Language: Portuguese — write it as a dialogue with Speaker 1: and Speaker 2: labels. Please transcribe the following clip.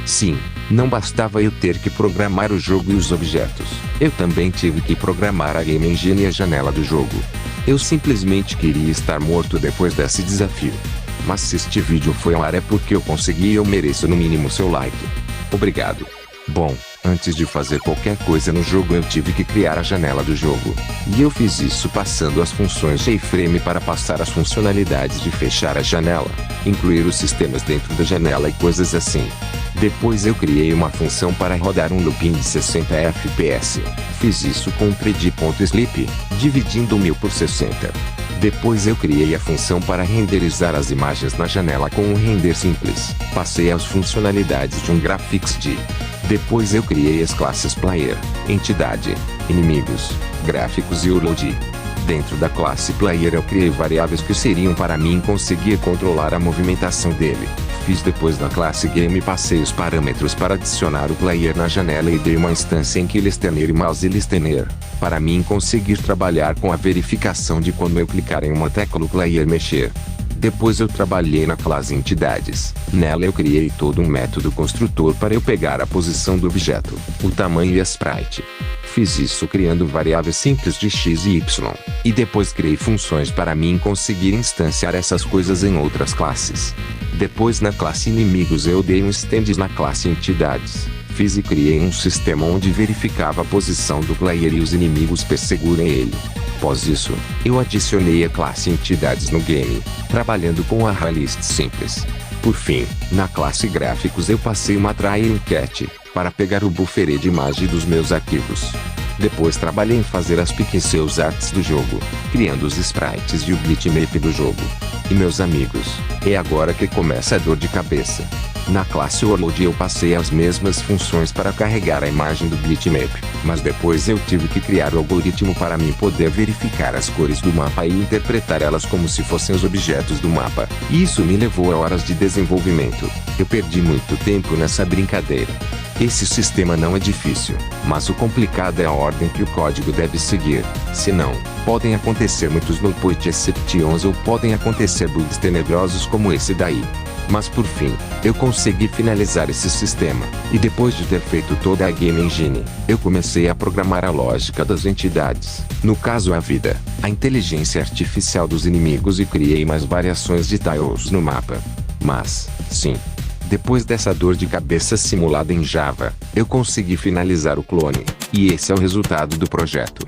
Speaker 1: Sim, não bastava eu ter que programar o jogo e os objetos, eu também tive que programar a Game Engine e a janela do jogo. Eu simplesmente queria estar morto depois desse desafio. Mas se este vídeo foi ao ar é porque eu consegui e eu mereço no mínimo seu like. Obrigado. Bom, antes de fazer qualquer coisa no jogo eu tive que criar a janela do jogo. E eu fiz isso passando as funções JFrame para passar as funcionalidades de fechar a janela, incluir os sistemas dentro da janela e coisas assim. Depois eu criei uma função para rodar um looping de 60 fps. Fiz isso com um 3D.sleep, dividindo 1000 por 60. Depois eu criei a função para renderizar as imagens na janela com um render simples. Passei as funcionalidades de um GraphicsD. Depois eu criei as classes Player, Entidade, Inimigos, Gráficos e URLD. Dentro da classe Player eu criei variáveis que seriam para mim conseguir controlar a movimentação dele. Fiz depois na classe Game e passei os parâmetros para adicionar o Player na janela e dei uma instância em que Listener e Mouse Listener, para mim conseguir trabalhar com a verificação de quando eu clicar em uma tecla o Player mexer. Depois eu trabalhei na classe Entidades. Nela eu criei todo um método construtor para eu pegar a posição do objeto, o tamanho e a sprite. Fiz isso criando variáveis simples de x e y, e depois criei funções para mim conseguir instanciar essas coisas em outras classes. Depois na classe Inimigos eu dei um stand na classe Entidades. Fiz e criei um sistema onde verificava a posição do player e os inimigos perseguirem ele. Após isso, eu adicionei a classe Entidades no game, trabalhando com a arraylist simples. Por fim, na classe Gráficos eu passei uma Try Enquete, para pegar o buffer de imagem dos meus arquivos. Depois trabalhei em fazer as pixels arts do jogo, criando os sprites e o bitmap do jogo. E meus amigos, é agora que começa a dor de cabeça. Na classe URLD eu passei as mesmas funções para carregar a imagem do bitmap, mas depois eu tive que criar o algoritmo para mim poder verificar as cores do mapa e interpretar elas como se fossem os objetos do mapa. E isso me levou a horas de desenvolvimento. Eu perdi muito tempo nessa brincadeira. Esse sistema não é difícil, mas o complicado é a ordem que o código deve seguir, senão, podem acontecer muitos null-point exceptions ou podem acontecer bugs tenebrosos como esse daí. Mas por fim, eu consegui finalizar esse sistema, e depois de ter feito toda a Game Engine, eu comecei a programar a lógica das entidades, no caso a vida, a inteligência artificial dos inimigos e criei mais variações de tiles no mapa. Mas, sim, depois dessa dor de cabeça simulada em Java, eu consegui finalizar o clone, e esse é o resultado do projeto.